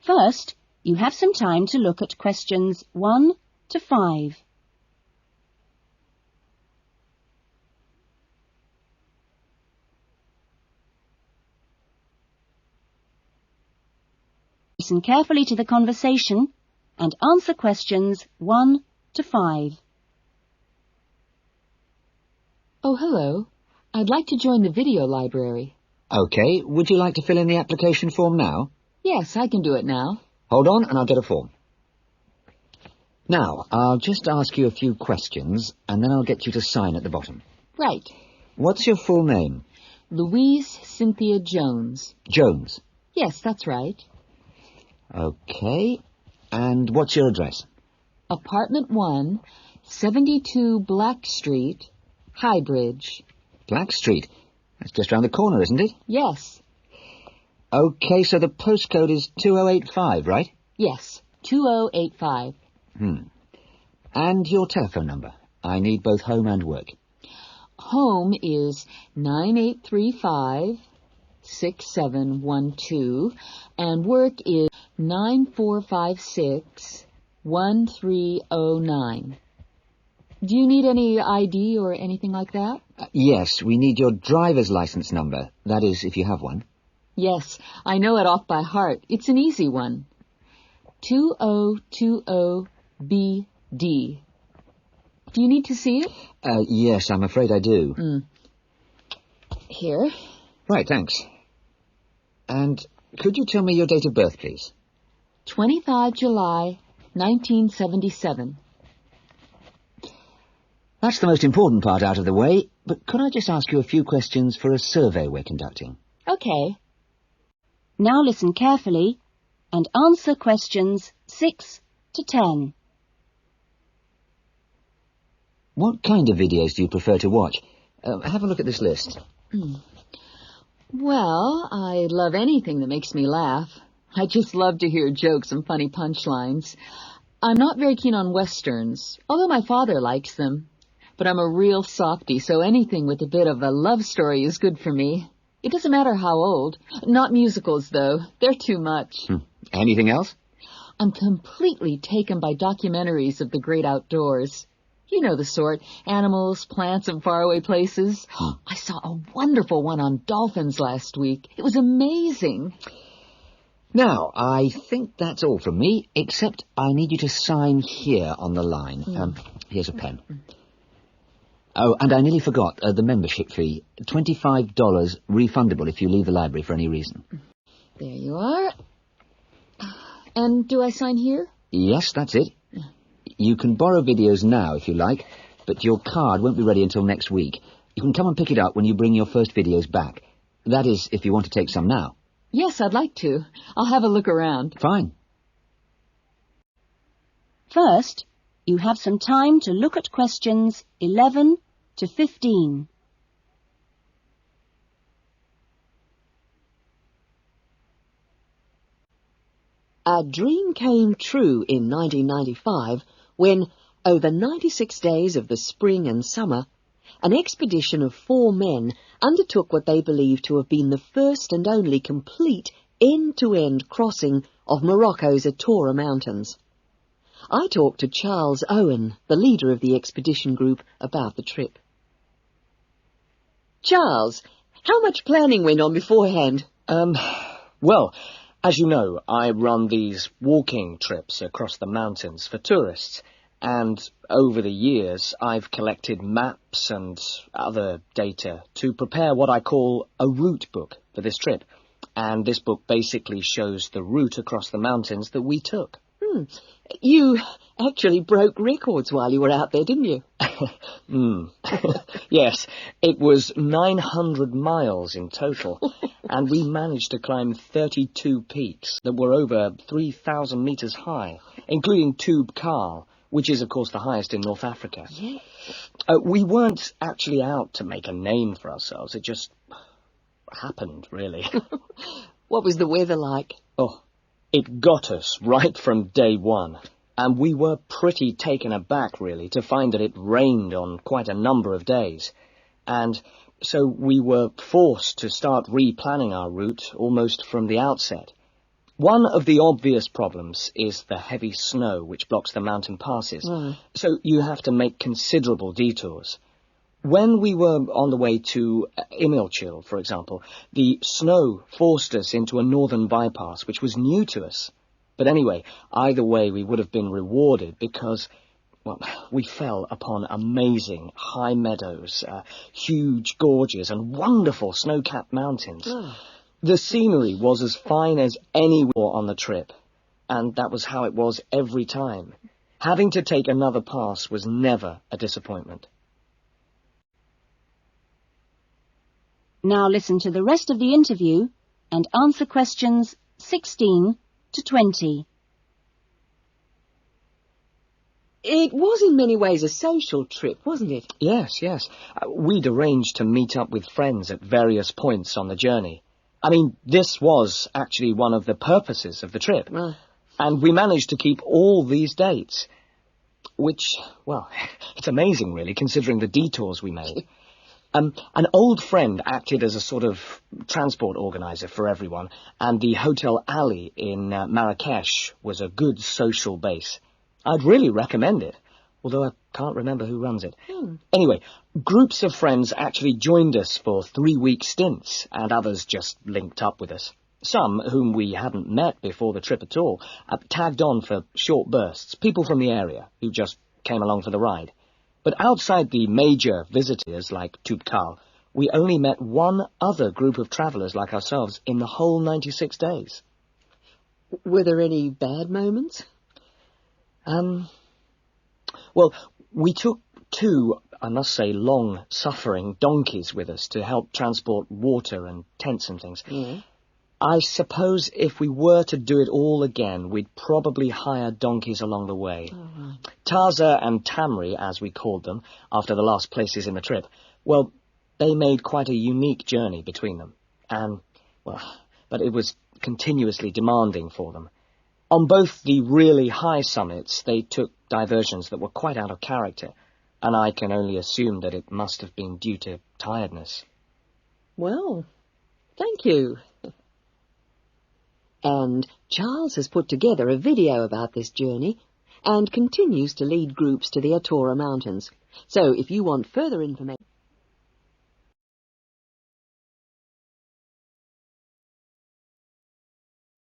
First, you have some time to look at questions 1 to 5. Listen carefully to the conversation and answer questions 1 to 5. Oh, hello. I'd like to join the video library. OK, would you like to fill in the application form now? Yes, I can do it now. Hold on and I'll get a form. Now, I'll just ask you a few questions and then I'll get you to sign at the bottom. Right. What's your full name? Louise Cynthia Jones. Jones. Yes, that's right. OK. And what's your address? Apartment 1, 72 Black Street, Highbridge. Black Street. That's just round the corner, isn't it? Yes. OK, so the postcode is 2085, right? Yes, 2085. And your telephone number? I need both home and work. Home is 9835-6712, and work is 9456-1309. Do you need any ID or anything like that? Yes, we need your driver's license number. That is, if you have one. Yes, I know it off by heart. It's an easy one. 2020BD. Do you need to see it? Yes, I'm afraid I do. Here. Right, thanks. And could you tell me your date of birth, please? 25 July, 1977. That's the most important part out of the way, but could I just ask you a few questions for a survey we're conducting? Okay. Now listen carefully and answer questions 6 to 10. What kind of videos do you prefer to watch? Have a look at this list. Well, I love anything that makes me laugh. I just love to hear jokes and funny punchlines. I'm not very keen on westerns, although my father likes them. But I'm a real softie, so anything with a bit of a love story is good for me. It doesn't matter how old. Not musicals, though. They're too much. Anything else? I'm completely taken by documentaries of the great outdoors. You know the sort. Animals, plants, and faraway places. I saw a wonderful one on dolphins last week. It was amazing. Now, I think that's all from me, except I need you to sign here on the line. Here's a pen. Oh, and I nearly forgot the membership fee. $25 refundable if you leave the library for any reason. There you are. And do I sign here? Yes, that's it. You can borrow videos now if you like, but your card won't be ready until next week. You can come and pick it up when you bring your first videos back. That is, if you want to take some now. Yes, I'd like to. I'll have a look around. Fine. First, you have some time to look at questions 11 to 15. A dream came true in 1995 when, over 96 days of the spring and summer, an expedition of 4 men undertook what they believed to have been the first and only complete end-to-end crossing of Morocco's Atora Mountains. I talked to Charles Owen, the leader of the expedition group, about the trip. Charles, how much planning went on beforehand? Well, as you know, I run these walking trips across the mountains for tourists, and over the years I've collected maps and other data to prepare what I call a route book for this trip. And this book basically shows the route across the mountains that we took. You actually broke records while you were out there, didn't you? Yes, it was 900 miles in total, and we managed to climb 32 peaks that were over 3,000 metres high, including Tube Karl, which is, of course, the highest in North Africa. Yeah. We weren't actually out to make a name for ourselves. It just happened, really. What was the weather like? Oh, it got us right from day one. And we were pretty taken aback, really, to find that it rained on quite a number of days. And so we were forced to start replanning our route almost from the outset. One of the obvious problems is the heavy snow which blocks the mountain passes, so you have to make considerable detours. When we were on the way to Imilchil, for example, the snow forced us into a northern bypass, which was new to us. But anyway, either way we would have been rewarded because, well, we fell upon amazing high meadows, huge gorges and wonderful snow-capped mountains. The scenery was as fine as anywhere on the trip, and that was how it was every time. Having to take another pass was never a disappointment. Now listen to the rest of the interview and answer questions 16 to 20. It was in many ways a social trip, wasn't it? Yes. We'd arranged to meet up with friends at various points on the journey. I mean, this was actually one of the purposes of the trip. And we managed to keep all these dates, which, well, it's amazing, really, considering the detours we made. An old friend acted as a sort of transport organizer for everyone, and the Hotel Ali in Marrakesh was a good social base. I'd really recommend it, although I can't remember who runs it. Anyway, groups of friends actually joined us for 3-week stints, and others just linked up with us. Some, whom we hadn't met before the trip at all, tagged on for short bursts, people from the area who just came along for the ride. But outside the major visitors like Tubkal, we only met one other group of travellers like ourselves in the whole 96 days. Were there any bad moments? Well, we took 2, I must say, long-suffering donkeys with us to help transport water and tents and things. I suppose if we were to do it all again, we'd probably hire donkeys along the way. Taza and Tamri, as we called them, after the last places in the trip, well, they made quite a unique journey between them. And, well, but it was continuously demanding for them. On both the really high summits, they took diversions that were quite out of character, and I can only assume that it must have been due to tiredness. Well, thank you. And Charles has put together a video about this journey and continues to lead groups to the Atora Mountains. So if you want further information...